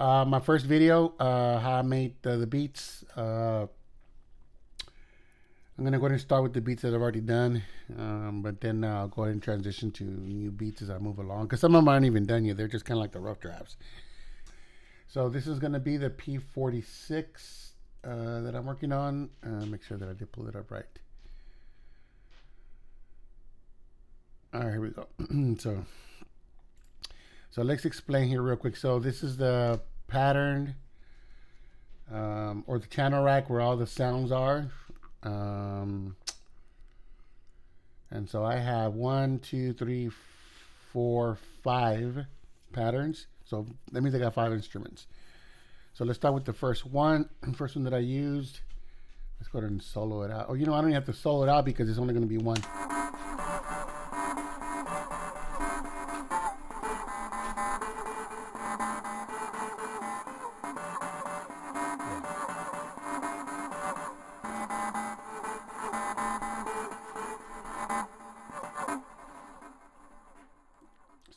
My first video, how I made the beats. I'm gonna go ahead and start with the beats that I've already done, but then I'll go ahead and transition to new beats as I move along. Because some of them aren't even done yet; they're just kind of like the rough drafts. So this is gonna be the P46 that I'm working on. Make sure that I did pull it up right. All right, here we go. So let's explain here real quick. So this is the pattern or the channel rack where all the sounds are. And so I have 1, 2, 3, 4, 5 patterns. So that means I got 5 instruments. So let's start with the first one. First one that I used. Let's go ahead and solo it out. Oh, you know, I don't even have to solo it out because it's only going to be one.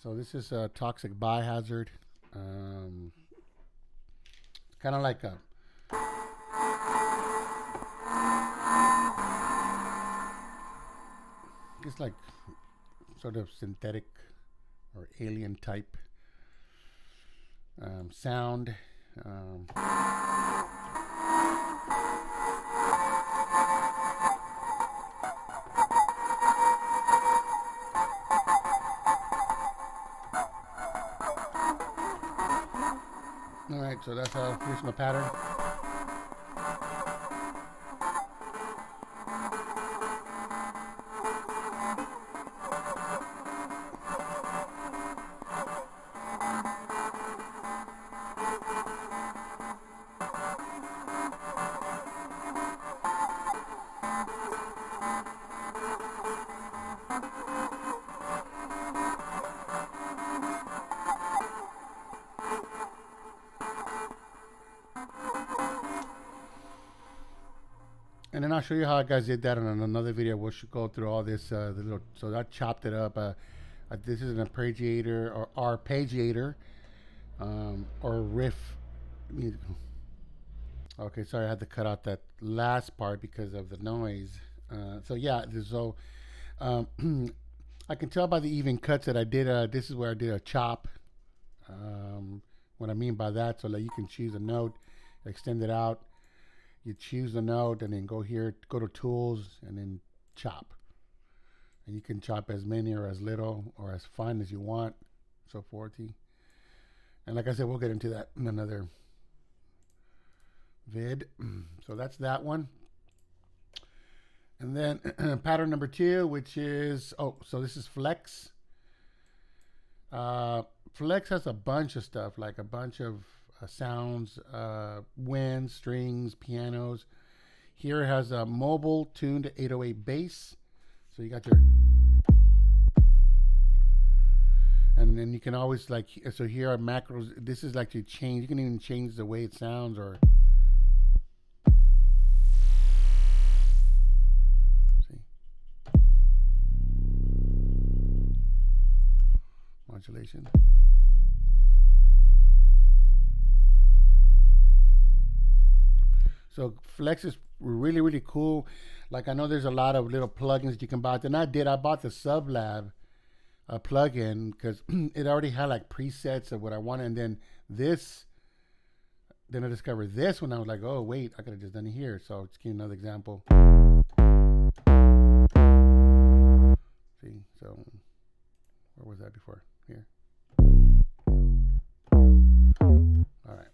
So this is a toxic biohazard. Kind of like a it's like sort of synthetic or alien type sound. All right, so that's here's my pattern. And then I'll show you how I guys did that in another video. We should go through all this. So I chopped it up. This is an arpeggiator or arpeggiator or riff. Okay, sorry, I had to cut out that last part because of the noise. So yeah, I can tell by the even cuts that I did. This is where I did a chop. What I mean by that, so that you can choose a note, extend it out. You choose the note and then go here, go to tools and then chop. And you can chop as many or as little or as fine as you want, so forth. And like I said, we'll get into that in another vid. So that's that one. And then pattern number 2, which is, so this is flex. Flex has a bunch of stuff, like a bunch of sounds, winds, strings, pianos. Here it has a mobile tuned 808 bass. So you got your, and then you can always like, so here are macros. This is like to change. You can even change the way it sounds or. See. Modulation. So Flex is really, really cool. Like I know there's a lot of little plugins you can buy. Then I bought the Sublab plugin because it already had like presets of what I wanted. And then then I discovered this when I was like, oh wait, I could have just done it here. So just give you another example. See, so where was that before? Here. All right.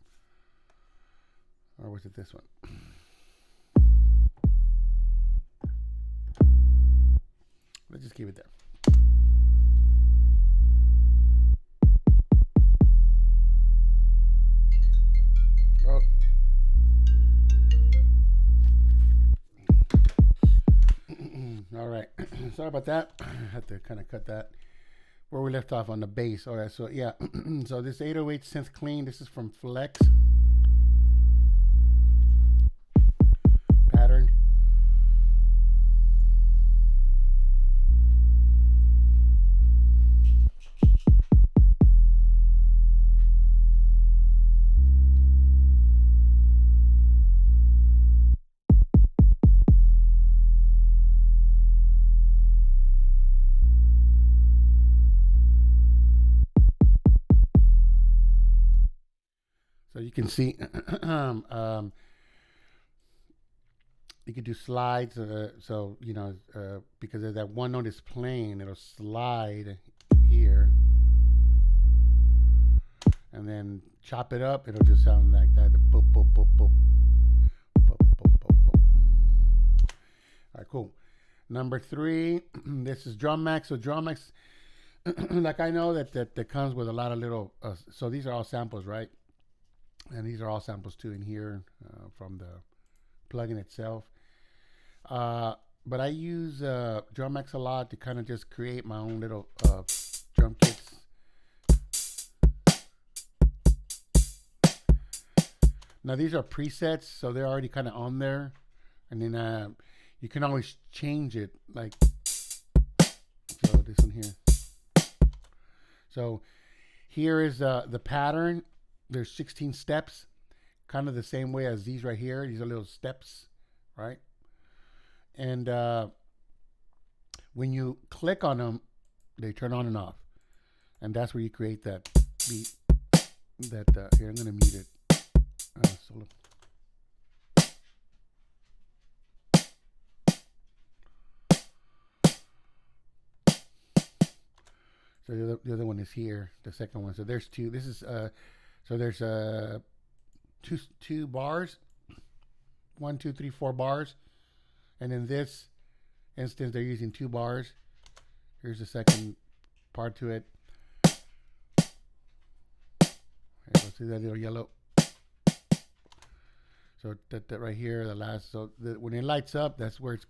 Or was it this one? Let's just keep it there. Oh. All right. Sorry about that. I had to kind of cut that. Where we left off on the bass. All right. So yeah. So this 808 synth clean. This is from Flex. Pattern. So you can see you can do slides. So because of that one note is playing, it'll slide here, and then chop it up. It'll just sound like that. Boop, boop, boop, boop. Boop, boop, boop, boop. All right, cool. Number 3, this is drum max. So drum max, like I know that comes with a lot of little. So these are all samples, right? And these are all samples too in here from the plugin itself. But I use drum max a lot to kind of just create my own little drum kits. Now these are presets, so they're already kind of on there, and then you can always change it. Like, so this one here. So here is the pattern. There's 16 steps, kind of the same way as these right here. These are little steps, right? And when you click on them, they turn on and off, and that's where you create that beat. That here, I'm gonna mute it. Solo. So the other one is here, the second one. So there's 2. This is so there's two bars, 1, 2, 3, 4 bars, and in this instance they're using 2 bars. Here's the second part to it. Let's see that little yellow. So that right here, the last. So when it lights up, that's where it's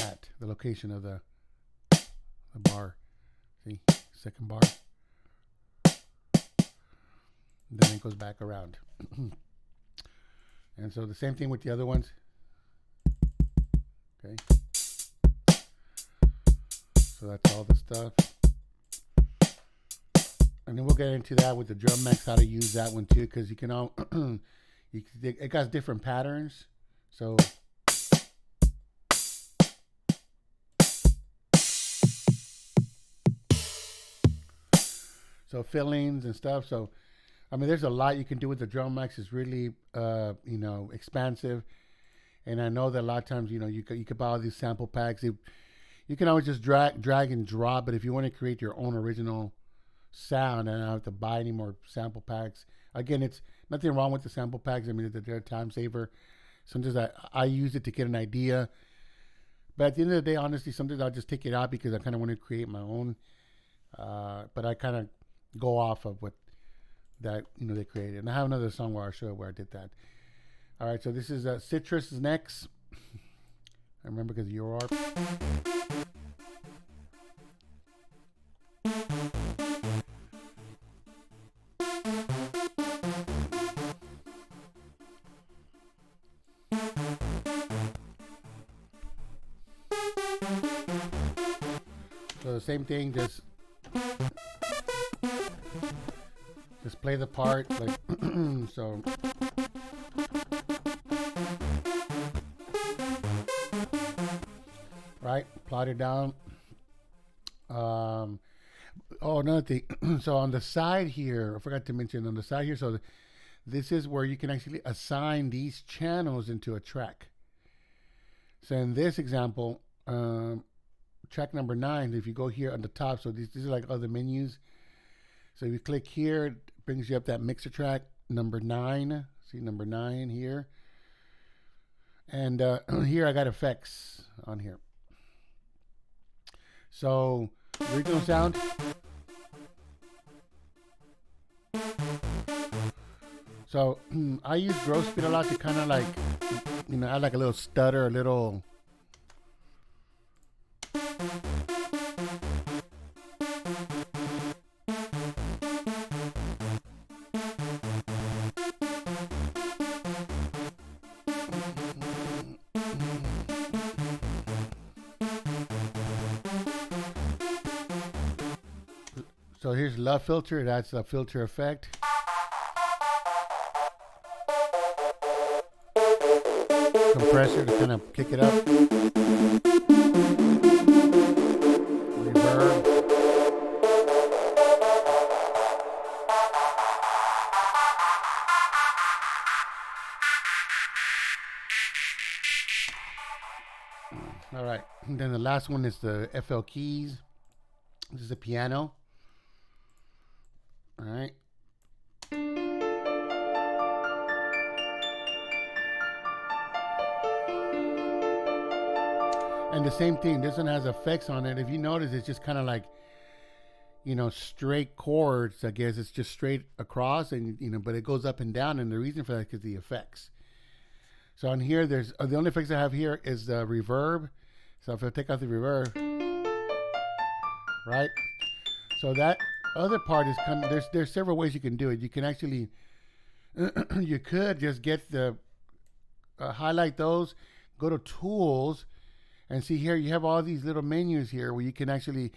at, the location of the bar. See, second bar. Then it goes back around. And so the same thing with the other ones. Okay. So that's all the stuff. And then we'll get into that with the drum max, how to use that one too, because you can all it got different patterns. So fillings and stuff. So I mean, there's a lot you can do with the drum max. It's really expansive. And I know that a lot of times, you could buy all these sample packs. You can always just drag and drop. But if you want to create your own original sound and not have to buy any more sample packs, again, it's nothing wrong with the sample packs. I mean, they're a time saver. Sometimes I use it to get an idea. But at the end of the day, honestly, sometimes I'll just take it out because I kind of want to create my own. But I kind of go off of what that they created. And I have another song where I'll show where I did that. All right, so this is Citrus is next. I remember because you are. So the same thing, just play the part like so. Right, plot it down. Another thing. So on the side here, I forgot to mention on the side here. So this is where you can actually assign these channels into a track. So in this example, track number 9. If you go here on the top, so these are like other menus. So if you click here, it brings you up that mixer track number 9. See number 9 here. And here I got effects on here. So original sound. So I use growth speed a lot to kind of like, add like a little stutter, a little. So here's love filter. That's a filter effect. Compressor to kind of kick it up. Reverb. All right. And then the last one is the FL keys. This is a piano. All right. And the same thing, this one has effects on it. If you notice, it's just kind of like, straight chords. I guess it's just straight across, and but it goes up and down. And the reason for that is the effects. So on here, there's the only effects I have here is the reverb. So if I take out the reverb, right? So that other part is coming. There's several ways you can do it. You can actually, you could just get the highlight those, go to tools. And see here, you have all these little menus here where you can actually,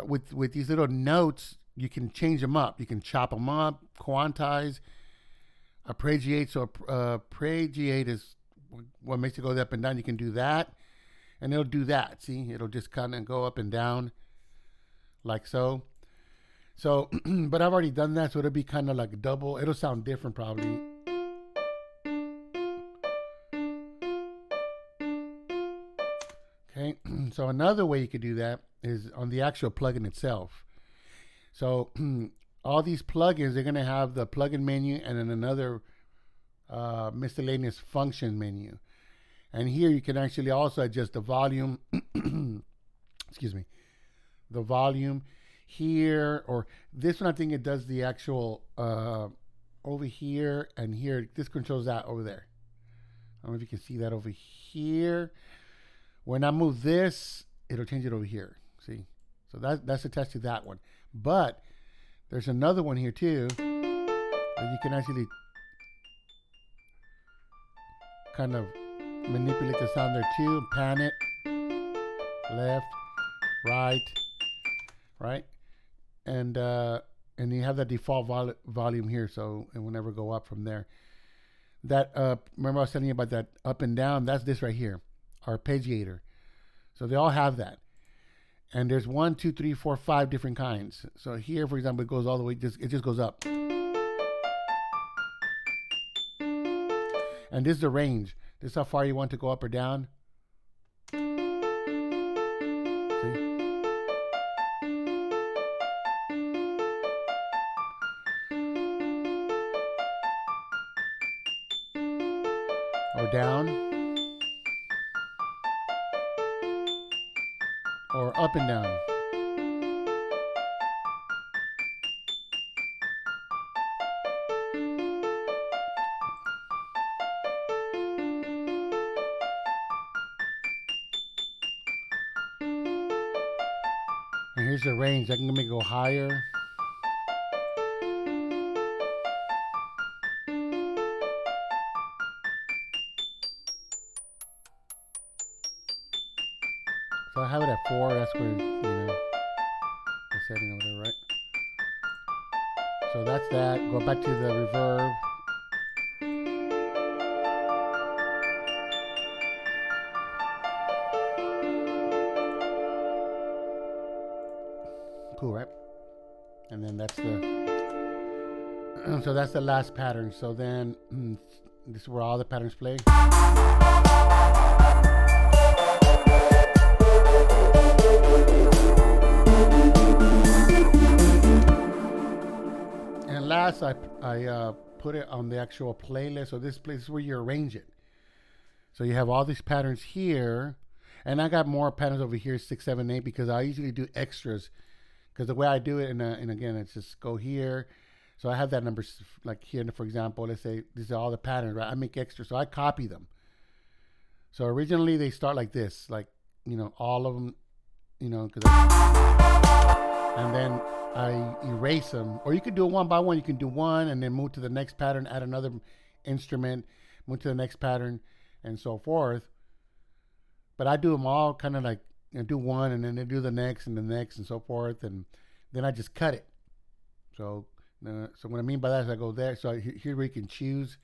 with these little notes, you can change them up. You can chop them up, quantize, appreciate. So appreciate is what makes it go up and down. You can do that, and it'll do that. See, it'll just kind of go up and down, like so. So, but I've already done that, so it'll be kind of like double. It'll sound different probably. Okay, so another way you could do that is on the actual plugin itself. So all these plugins, they're going to have the plugin menu and then another miscellaneous function menu. And here you can actually also adjust the volume. Excuse me. The volume here, or this one, I think it does the actual over here and here. This controls that over there. I don't know if you can see that over here. When I move this, it'll change it over here. See? So that's attached to that one. But there's another one here too that you can actually kind of manipulate the sound there too. Pan it. Left, right. And you have that default volume here, so it will never go up from there. That remember I was telling you about that up and down? That's this right here. Arpeggiator. So they all have that. And there's 1, 2, 3, 4, 5 different kinds. So here, for example, it goes all the way, it just goes up. And this is the range. This is how far you want to go up or down. See? Or down. Or up and down. And here's the range. I can make it go higher. So I have it at 4. That's where, the setting over there, right? So that's that. Go back to the reverb. Cool, right? And then that's so that's the last pattern. So then this is where all the patterns play. And last, I put it on the actual playlist. So this place is where you arrange it. So you have all these patterns here, and I got more patterns over here, 6, 7, 8, because I usually do extras. Because the way I do it, and again, it's just go here. So I have that number, like here, for example, let's say these are all the patterns, right? I make extras, so I copy them. So originally they start like this, like, all of them, and then I erase them. Or you could do it one by one. You can do one and then move to the next pattern, add another instrument, move to the next pattern, and so forth. But I do them all kind of like, do one and then they do the next and the next and so forth, and then I just cut it. So what I mean by that is I go there. So here where you can choose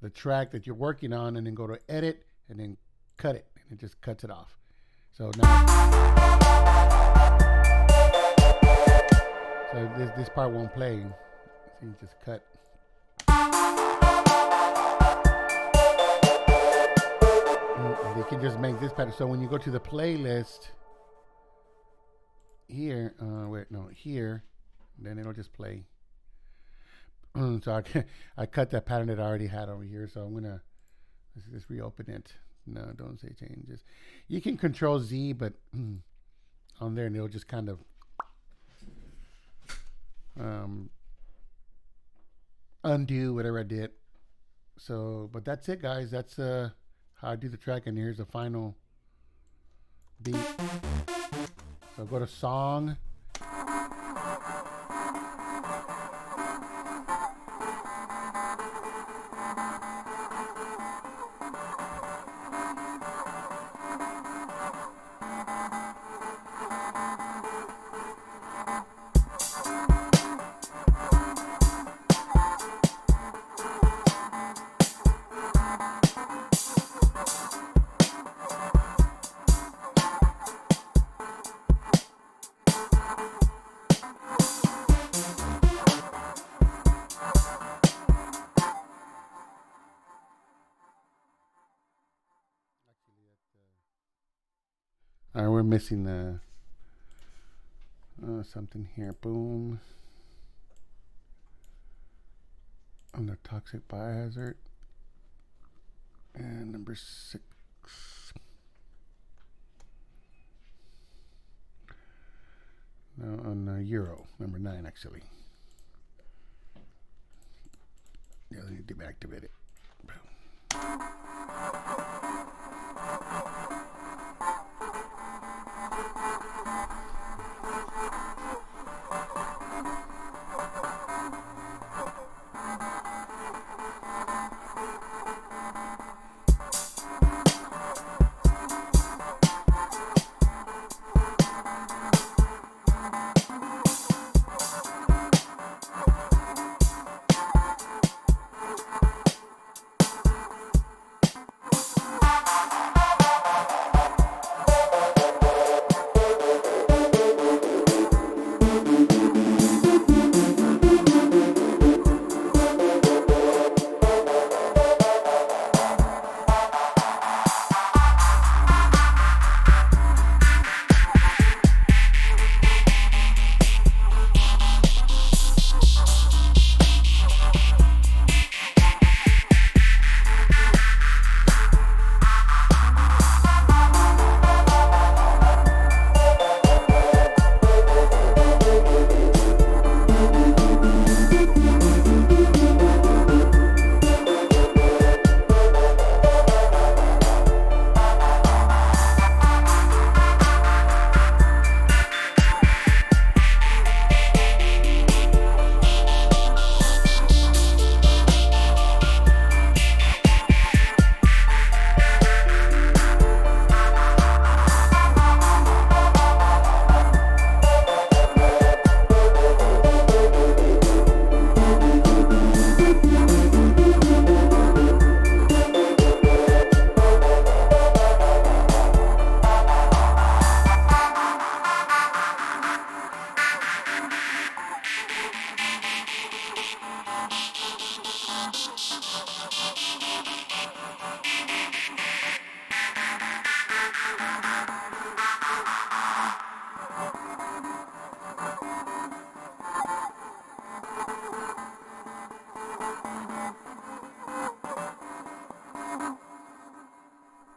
the track that you're working on, and then go to edit and then cut it, and it just cuts it off. So now, so this part won't play. So you just cut. they can just make this pattern. So when you go to the playlist here, here, then it'll just play. So I cut that pattern that I already had over here. So I'm gonna let's just reopen it. No, don't say changes. You can Control Z, but on there, and it'll just kind of undo whatever I did. So, but that's it, guys. That's how I do the track, and here's the final beat. So go to song. All right, we're missing the something here. Boom. On the toxic biohazard. And number 6. No, on Euro, number 9 actually. Yeah, I need to deactivate it. Boom.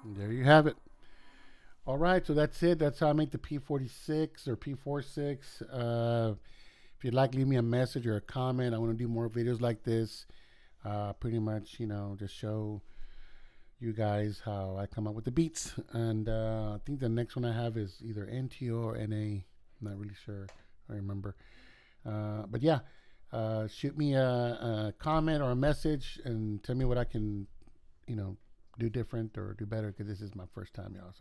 There you have it. All right, so that's it. That's how I make the P46 or P46. If you'd like, leave me a message or a comment. I want to do more videos like this. Pretty much, just show you guys how I come up with the beats. And I think the next one I have is either NTO or NA. I'm not really sure. I remember. But yeah, shoot me a comment or a message and tell me what I can, do different or do better, because this is my first time, y'all. So